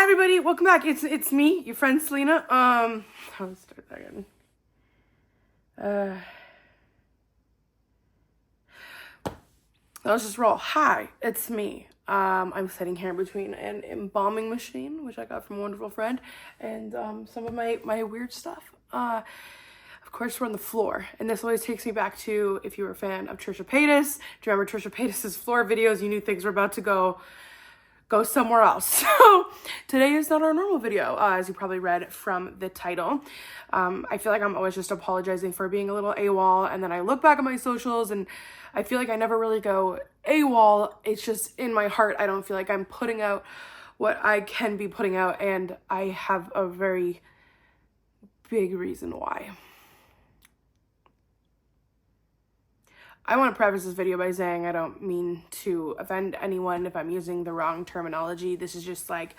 Hi everybody, welcome back. It's me, your friend Selena. I'll start that again. Let's just roll. Hi, it's me. I'm sitting here between an embalming machine, which I got from a wonderful friend, and some of my weird stuff. Of course, we're on the floor, and this always takes me back to if you were a fan of Trisha Paytas. Do you remember Trisha Paytas's floor videos? You knew things were about to go somewhere else. So today is not our normal video, as you probably read from the title. I feel like I'm always just apologizing for being a little AWOL, and then I look back at my socials and I feel like I never really go AWOL. It's just in my heart, I don't feel like I'm putting out what I can be putting out, and I have a very big reason why. I want to preface this video by saying I don't mean to offend anyone if I'm using the wrong terminology. This is just like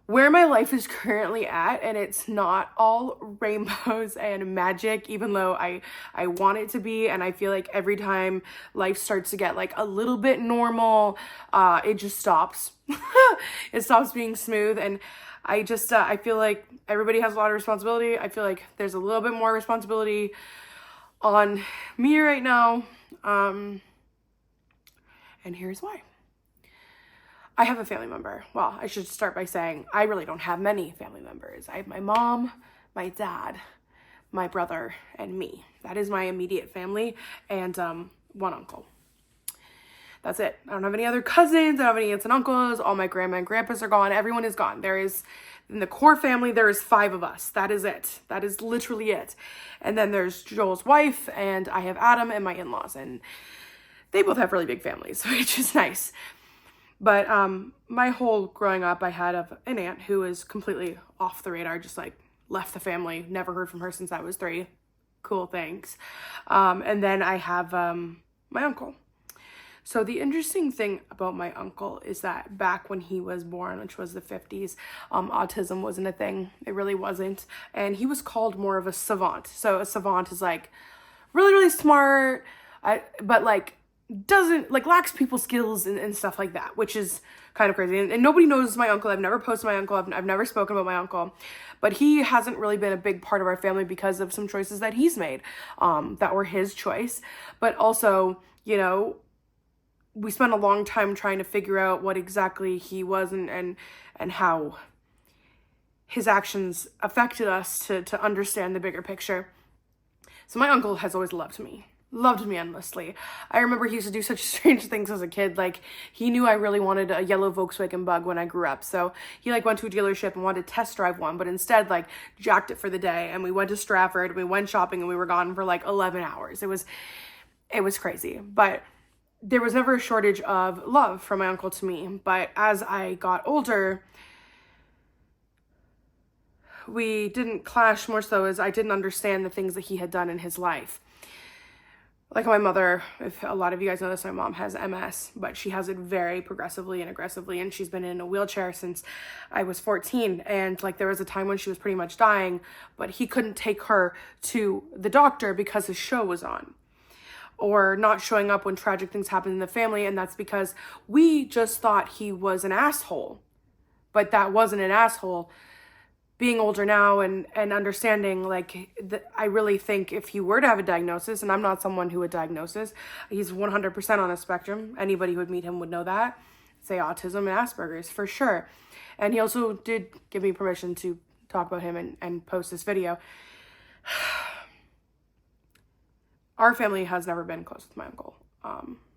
where my life is currently at, and it's not all rainbows and magic, even though I want it to be. And I feel like every time life starts to get like a little bit normal, it just stops. It stops being smooth, and I feel like everybody has a lot of responsibility. I feel like there's a little bit more responsibility on me right now, and here's why. I have a family member. Well, I should start by saying I really don't have many family members. I have my mom, my dad, my brother, and me. That is my immediate family, and one uncle. That's it. I don't have any other cousins. I don't have any aunts and uncles. All my grandma and grandpas are gone. Everyone is gone. In the core family, there is 5 of us. That is it. That is literally it. And then there's Joel's wife, and I have Adam and my in-laws, and they both have really big families, which is nice. But my whole growing up, I had an aunt who was completely off the radar, just like left the family, never heard from her since I was 3. Cool, thanks. And then I have my uncle. So the interesting thing about my uncle is that back when he was born, which was the 50s, autism wasn't a thing. It really wasn't. And he was called more of a savant. So a savant is like really, really smart, but like doesn't like lacks people skills and stuff like that, which is kind of crazy. And nobody knows my uncle. I've never posted my uncle. I've never spoken about my uncle, but he hasn't really been a big part of our family because of some choices that he's made that were his choice. But also, you know, we spent a long time trying to figure out what exactly he was and how his actions affected us to understand the bigger picture. So my uncle has always loved me endlessly. I remember he used to do such strange things as a kid. Like, he knew I really wanted a yellow Volkswagen Bug when I grew up. So he like went to a dealership and wanted to test drive one, but instead like jacked it for the day. And we went to Stratford, we went shopping, and we were gone for like 11 hours. It was crazy, but there was never a shortage of love from my uncle to me. But as I got older, we didn't clash, more so as I didn't understand the things that he had done in his life. Like my mother, if a lot of you guys know this, my mom has MS, but she has it very progressively and aggressively, and she's been in a wheelchair since I was 14. And like there was a time when she was pretty much dying, but he couldn't take her to the doctor because his show was on, or not showing up when tragic things happen in the family. And that's because we just thought he was an asshole, but that wasn't an asshole. Being older now and understanding, like, I really think if he were to have a diagnosis, and I'm not someone who would diagnose this, he's 100% on a spectrum. Anybody who would meet him would know that. Say autism and Asperger's for sure. And he also did give me permission to talk about him and post this video. Our family has never been close with my uncle,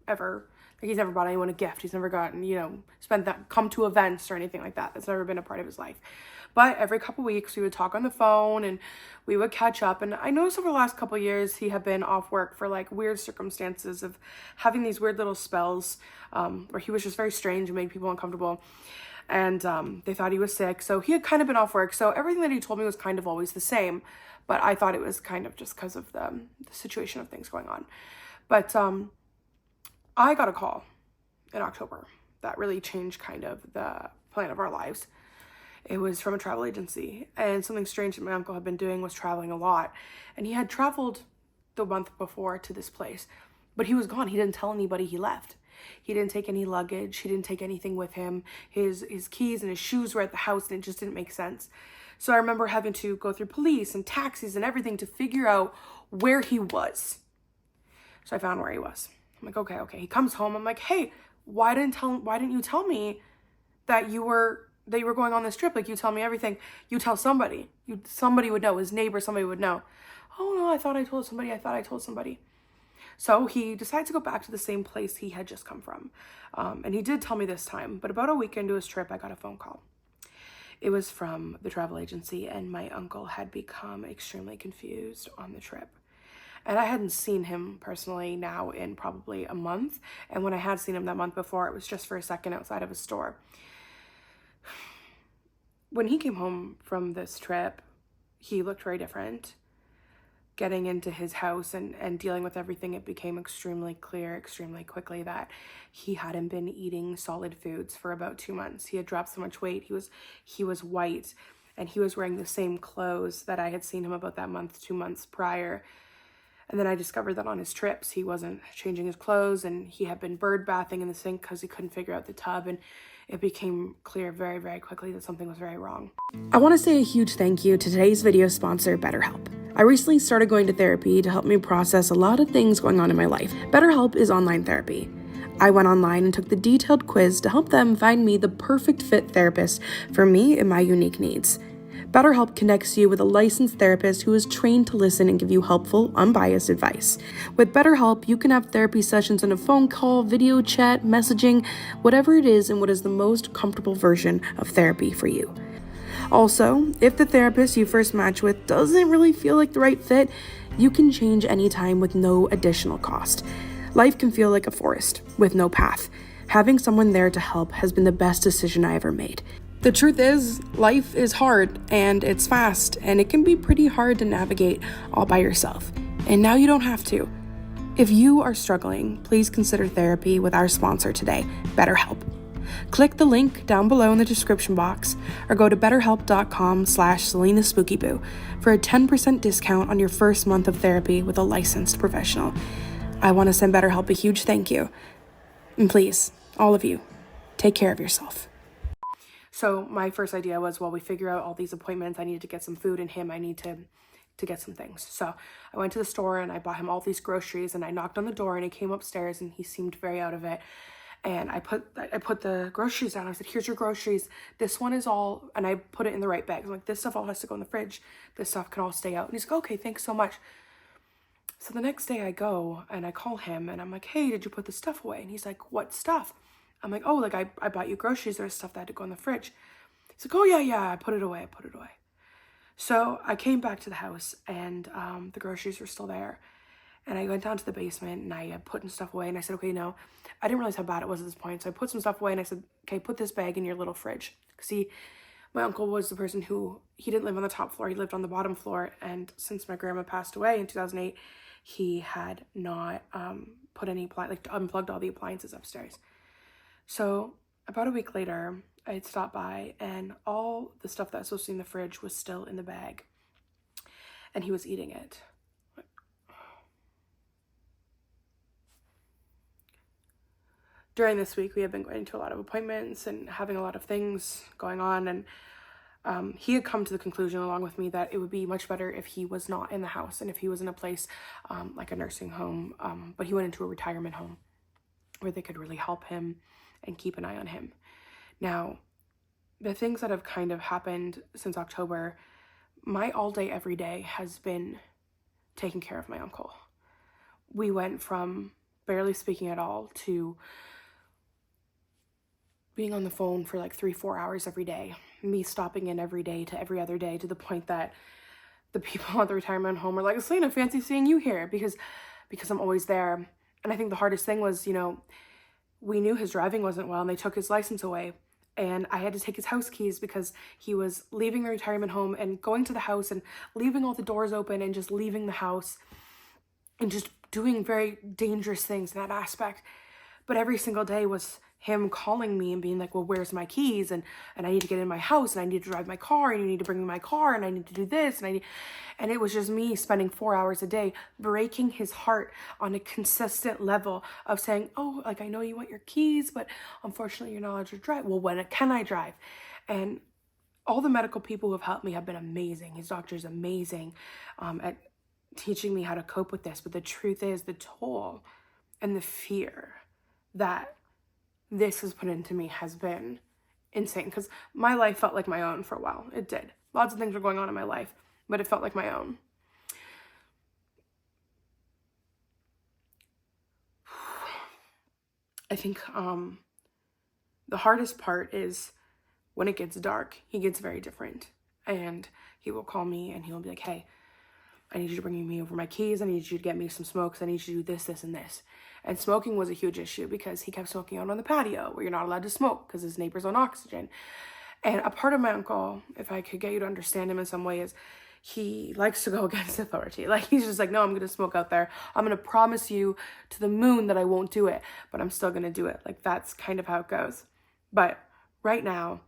ever. Like, he's never bought anyone a gift. He's never gotten, come to events or anything like that. That's never been a part of his life. But every couple weeks we would talk on the phone and we would catch up. And I noticed over the last couple of years, he had been off work for like weird circumstances of having these weird little spells, where he was just very strange and made people uncomfortable. And they thought he was sick. So he had kind of been off work. So everything that he told me was kind of always the same. But I thought it was kind of just because of the situation of things going on. But I got a call in October that really changed kind of the plan of our lives. It was from a travel agency, and something strange that my uncle had been doing was traveling a lot. And he had traveled the month before to this place, but he was gone. He didn't tell anybody he left. He didn't take any luggage. He didn't take anything with him. His keys and his shoes were at the house, and it just didn't make sense. So I remember having to go through police and taxis and everything to figure out where he was. So I found where he was. I'm like, okay. He comes home. I'm like, hey, why didn't you tell me that you were going on this trip? Like, you tell me everything. You tell somebody. Somebody would know. His neighbor, somebody would know. Oh no, I thought I told somebody. So he decides to go back to the same place he had just come from. And he did tell me this time, but about a week into his trip, I got a phone call. It was from the travel agency, and my uncle had become extremely confused on the trip. And I hadn't seen him personally now in probably a month. And when I had seen him that month before, it was just for a second outside of a store. When he came home from this trip, he looked very different. Getting into his house and dealing with everything, it became extremely clear extremely quickly that he hadn't been eating solid foods for about 2 months. He had dropped so much weight. He was white, and he was wearing the same clothes that I had seen him about that month, 2 months prior. And then I discovered that on his trips, he wasn't changing his clothes, and he had been bird bathing in the sink because he couldn't figure out the tub, and it became clear very, very quickly that something was very wrong. I want to say a huge thank you to today's video sponsor, BetterHelp. I recently started going to therapy to help me process a lot of things going on in my life. BetterHelp is online therapy. I went online and took the detailed quiz to help them find me the perfect fit therapist for me and my unique needs. BetterHelp connects you with a licensed therapist who is trained to listen and give you helpful, unbiased advice. With BetterHelp, you can have therapy sessions on a phone call, video chat, messaging, whatever it is, and what is the most comfortable version of therapy for you. Also, if the therapist you first match with doesn't really feel like the right fit, you can change anytime with no additional cost. Life can feel like a forest with no path. Having someone there to help has been the best decision I ever made. The truth is, life is hard and it's fast, and it can be pretty hard to navigate all by yourself. And now you don't have to. If you are struggling, please consider therapy with our sponsor today, BetterHelp. Click the link down below in the description box or go to betterhelp.com/SelenaSpookyBoo for a 10% discount on your first month of therapy with a licensed professional. I want to send BetterHelp a huge thank you. And please, all of you, take care of yourself. So my first idea was, while we figure out all these appointments, I needed to get some food in him. I need to get some things. So I went to the store and I bought him all these groceries, and I knocked on the door and he came upstairs and he seemed very out of it. And I put the groceries down. I said, here's your groceries. This one is all, and I put it in the right bag. I'm like, this stuff all has to go in the fridge. This stuff can all stay out. And he's like, okay, thanks so much. So the next day I go and I call him and I'm like, hey, did you put the stuff away? And he's like, what stuff? I'm like, oh, like I bought you groceries. There's stuff that had to go in the fridge. He's like, oh yeah, I put it away. So I came back to the house and the groceries were still there. And I went down to the basement and I had put stuff away. And I said, okay, no, I didn't realize how bad it was at this point. So I put some stuff away and I said, okay, put this bag in your little fridge. See, my uncle was the person who, he didn't live on the top floor. He lived on the bottom floor. And since my grandma passed away in 2008, he had not put any, unplugged all the appliances upstairs. So about a week later, I had stopped by and all the stuff that was supposed to be in the fridge was still in the bag. And he was eating it. During this week, we had been going to a lot of appointments and having a lot of things going on. And he had come to the conclusion along with me that it would be much better if he was not in the house and if he was in a place like a nursing home. But he went into a retirement home where they could really help him and keep an eye on him. Now, the things that have kind of happened since October, my all day, every day has been taking care of my uncle. We went from barely speaking at all to being on the phone for like 3-4 hours every day, me stopping in every day to every other day, to the point that the people at the retirement home were like, Selena, fancy seeing you here, because I'm always there. And I think the hardest thing was, we knew his driving wasn't well and they took his license away. And I had to take his house keys because he was leaving the retirement home and going to the house and leaving all the doors open and just leaving the house and just doing very dangerous things in that aspect. But every single day was him calling me and being like, well, where's my keys? And I need to get in my house, and I need to drive my car, and you need to bring me my car, and I need to do this. And it was just me spending 4 hours a day breaking his heart on a consistent level of saying, oh, like, I know you want your keys, but unfortunately you're not allowed to drive. Well, when can I drive? And all the medical people who have helped me have been amazing. His doctor's amazing at teaching me how to cope with this. But the truth is, the toll and the fear that this has put into me has been insane, because my life felt like my own for a while. It did. Lots of things were going on in my life, but it felt like my own. I think the hardest part is when it gets dark. He gets very different, and he will call me and he'll be like, hey, I need you to bring me over my keys. I need you to get me some smokes. I need you to do this, this, and this. And smoking was a huge issue because he kept smoking out on the patio where you're not allowed to smoke because his neighbor's on oxygen. And a part of my uncle, if I could get you to understand him in some way, is he likes to go against authority. Like, he's just like, no, I'm going to smoke out there. I'm going to promise you to the moon that I won't do it, but I'm still going to do it. Like, that's kind of how it goes. But right now,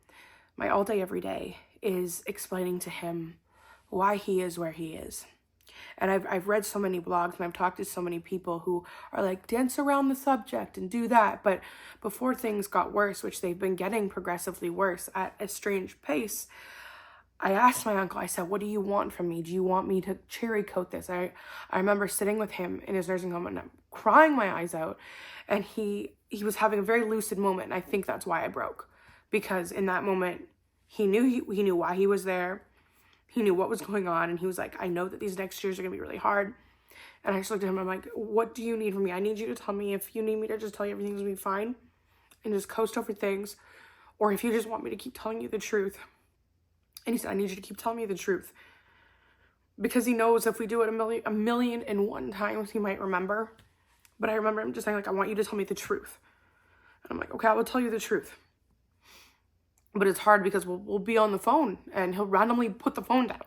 my all day, every day is explaining to him why he is where he is. And I've read so many blogs, and I've talked to so many people who are like, dance around the subject and do that. But before things got worse, which they've been getting progressively worse at a strange pace, I asked my uncle, I said, what do you want from me? Do you want me to cherry coat this? I remember sitting with him in his nursing home and I'm crying my eyes out. And he was having a very lucid moment. And I think that's why I broke. Because in that moment, he knew why he was there. He knew what was going on, and he was like, I know that these next years are going to be really hard. And I just looked at him, I'm like, what do you need from me? I need you to tell me if you need me to just tell you everything's going to be fine and just coast over things, or if you just want me to keep telling you the truth. And he said, I need you to keep telling me the truth. Because he knows if we do it a million and one times, he might remember. But I remember him just saying, like, I want you to tell me the truth. And I'm like, okay, I will tell you the truth. But it's hard because we'll be on the phone and he'll randomly put the phone down.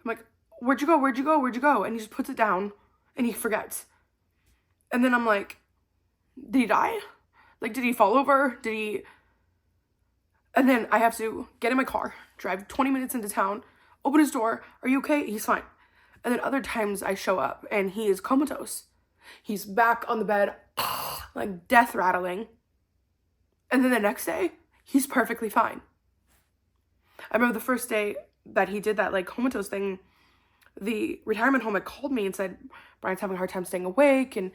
I'm like, where'd you go? Where'd you go? Where'd you go? And he just puts it down and he forgets. And then I'm like, did he die? Like, did he fall over? And then I have to get in my car, drive 20 minutes into town, open his door. Are you okay? He's fine. And then other times I show up and he is comatose. He's back on the bed, like death rattling. And then the next day, he's perfectly fine. I remember the first day that he did that, like, comatose thing, the retirement home had called me and said, Brian's having a hard time staying awake. And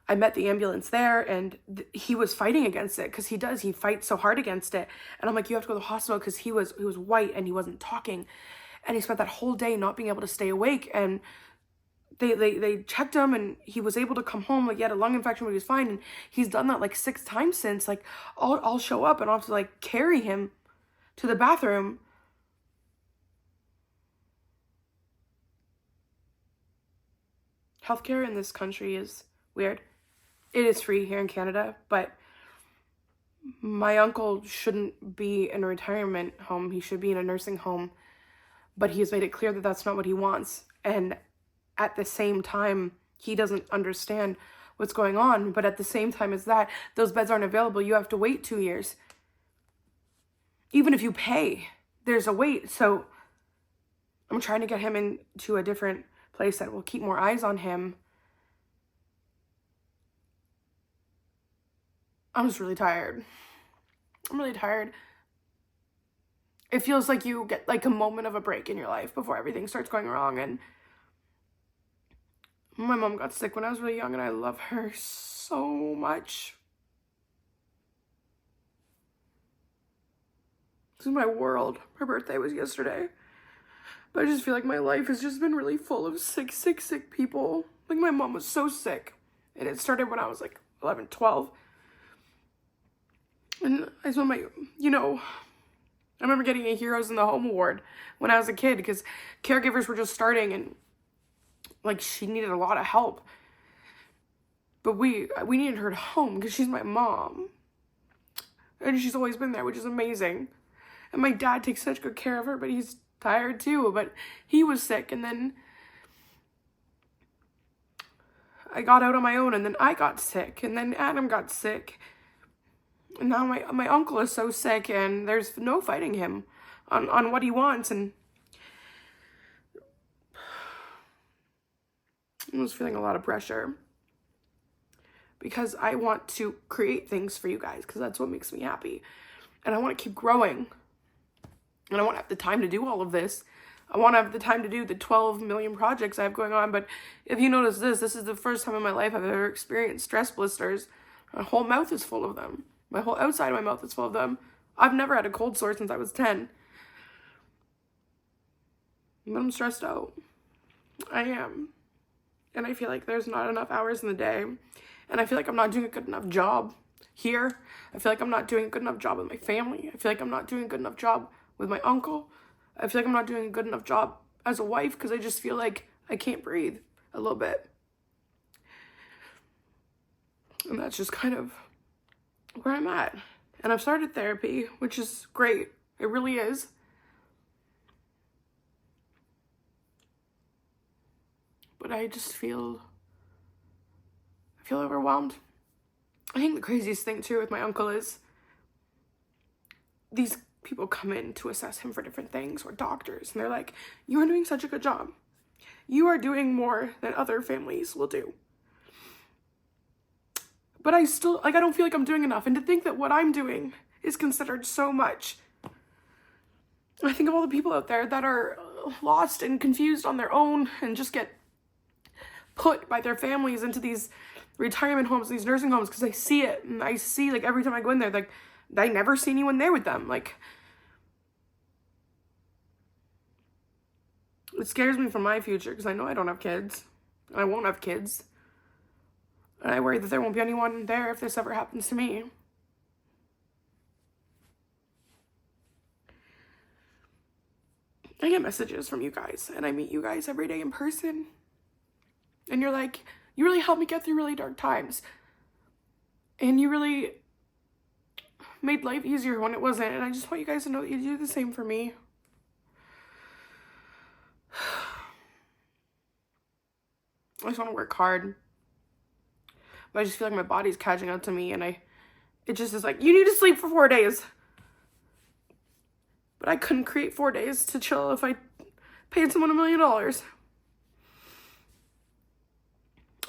I met the ambulance there, and he was fighting against it, because he fights so hard against it. And I'm like, you have to go to the hospital, because he was white and he wasn't talking. And he spent that whole day not being able to stay awake. And they checked him and he was able to come home. Like, he had a lung infection, but he was fine. And he's done that like 6 times since. Like, I'll show up and I'll have to like carry him to the bathroom. Healthcare in this country is weird. It is free here in Canada, but my uncle shouldn't be in a retirement home. He should be in a nursing home, but he has made it clear that that's not what he wants. And at the same time, he doesn't understand what's going on. But at the same time as that, those beds aren't available. You have to wait 2 years. Even if you pay, there's a wait. So I'm trying to get him into a different place that will keep more eyes on him. I'm just really tired. I'm really tired. It feels like you get like a moment of a break in your life before everything starts going wrong. And my mom got sick when I was really young, and I love her so much. This is my world. Her birthday was yesterday. But I just feel like my life has just been really full of sick people. Like, my mom was so sick. And it started when I was like 11, 12. And I spent I remember getting a Heroes in the Home award when I was a kid, because caregivers were just starting and like she needed a lot of help. But we needed her at home because she's my mom. And she's always been there, which is amazing. And my dad takes such good care of her, but he's tired too. But he was sick, and then I got out on my own, and then I got sick, and then Adam got sick. And now my uncle is so sick, and there's no fighting him on what he wants, and I was feeling a lot of pressure because I want to create things for you guys because that's what makes me happy. And I want to keep growing. And I want to have the time to do all of this. I want to have the time to do the 12 million projects I have going on. But if you notice this is the first time in my life I've ever experienced stress blisters. My whole mouth is full of them. My whole outside of my mouth is full of them. I've never had a cold sore since I was 10. But I'm stressed out. I am. And I feel like there's not enough hours in the day. And I feel like I'm not doing a good enough job here. I feel like I'm not doing a good enough job with my family. I feel like I'm not doing a good enough job with my uncle. I feel like I'm not doing a good enough job as a wife because I just feel like I can't breathe a little bit. And that's just kind of where I'm at. And I've started therapy, which is great. It really is. But I just feel overwhelmed. I think the craziest thing too with my uncle is these people come in to assess him for different things, or doctors, and they're like, you are doing such a good job. You are doing more than other families will do. But I still, I don't feel like I'm doing enough. And to think that what I'm doing is considered so much. I think of all the people out there that are lost and confused on their own and just get put by their families into these retirement homes, these nursing homes, because I see it. And I see, every time I go in there, I never see anyone there with them. It scares me for my future because I know I don't have kids. And I won't have kids. And I worry that there won't be anyone there if this ever happens to me. I get messages from you guys, and I meet you guys every day in person. And you're like, you really helped me get through really dark times. And you really made life easier when it wasn't. And I just want you guys to know that you do the same for me. I just want to work hard. But I just feel like my body's catching up to me, and it just is like, you need to sleep for 4 days. But I couldn't create 4 days to chill if I paid someone $1 million.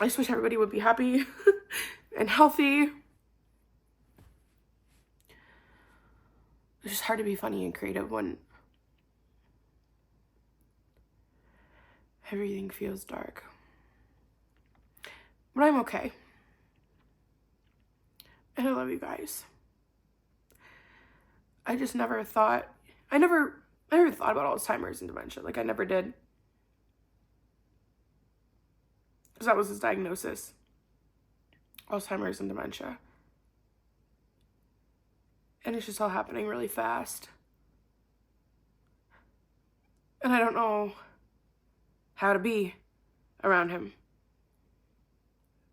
I just wish everybody would be happy and healthy. It's just hard to be funny and creative when everything feels dark. But I'm okay. And I love you guys. I just never thought, I never thought about Alzheimer's and dementia. I never did. Because that was his diagnosis. Alzheimer's and dementia. And it's just all happening really fast. And I don't know how to be around him.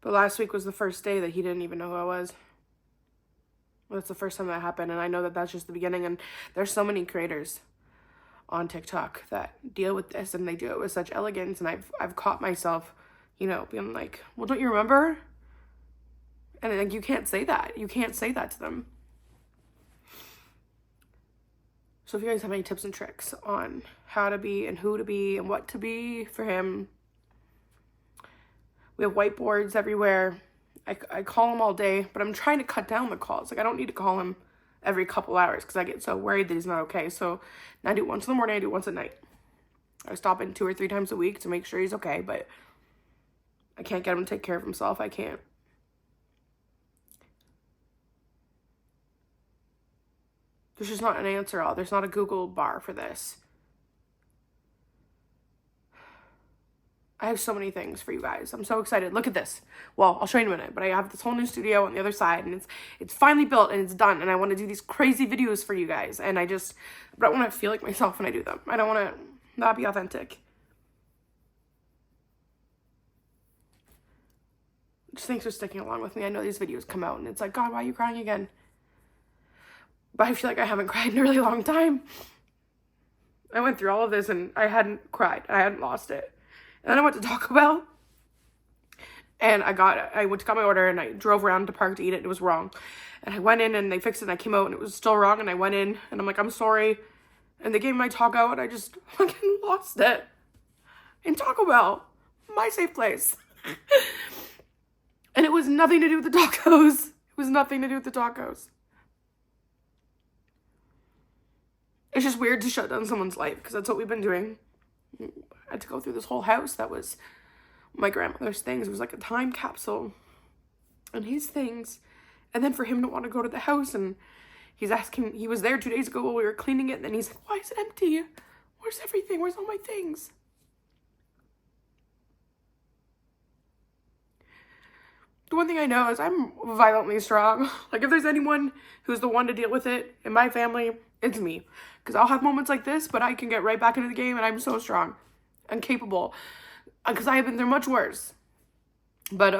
But last week was the first day that he didn't even know who I was. That's the first time that happened, and I know that that's just the beginning. And there's so many creators on TikTok that deal with this, and they do it with such elegance. And I've caught myself, being like, well, don't you remember? And you can't say that. You can't say that to them. So if you guys have any tips and tricks on how to be and who to be and what to be for him, we have whiteboards everywhere. I call him all day, but I'm trying to cut down the calls. I don't need to call him every couple hours because I get so worried that he's not okay. So now I do it once in the morning, I do it once at night. I stop in 2 or 3 times a week to make sure he's okay, but I can't get him to take care of himself. I can't. There's just not an answer all. There's not a Google bar for this. I have so many things for you guys. I'm so excited. Look at this. Well, I'll show you in a minute, but I have this whole new studio on the other side, and it's finally built and it's done, and I want to do these crazy videos for you guys, and but I want to feel like myself when I do them. I don't want to not be authentic. Just thanks for sticking along with me. I know these videos come out and it's like, God, why are you crying again? But I feel like I haven't cried in a really long time. I went through all of this and I hadn't cried. I hadn't lost it. And then I went to Taco Bell, and I went to got my order, and I drove around to park to eat it. It was wrong. And I went in and they fixed it and I came out and it was still wrong. And I went in and I'm like, I'm sorry. And they gave me my taco and I just fucking lost it. In Taco Bell, my safe place. And it was nothing to do with the tacos. It was nothing to do with the tacos. It's just weird to shut down someone's life because that's what we've been doing. I had to go through this whole house that was my grandmother's things. It was like a time capsule and his things. And then for him to want to go to the house and he's asking, he was there 2 days ago while we were cleaning it. And then he's like, why is it empty? Where's everything? Where's all my things? The one thing I know is I'm violently strong. Like if there's anyone who's the one to deal with it in my family, it's me. Because I'll have moments like this, but I can get right back into the game and I'm so strong and capable. Because I have been through much worse. But,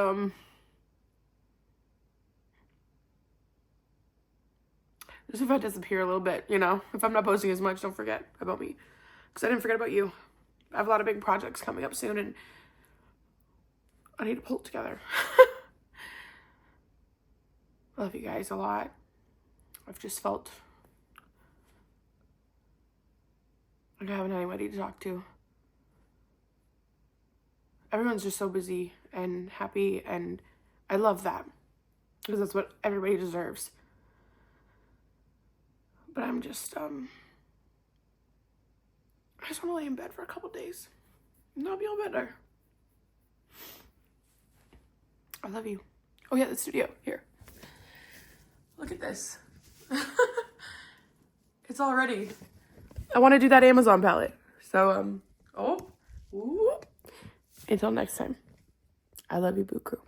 just if I disappear a little bit, you know, if I'm not posting as much, don't forget about me. Because I didn't forget about you. I have a lot of big projects coming up soon and I need to pull it together. I love you guys a lot. I've just felt like I haven't anybody to talk to. Everyone's just so busy and happy and I love that. Because that's what everybody deserves. But I'm just, I just want to lay in bed for a couple days. And I'll be all better. I love you. Oh yeah, the studio. Here. Look at this. It's all ready. I want to do that Amazon palette. So, Until next time. I love you, Boo Crew.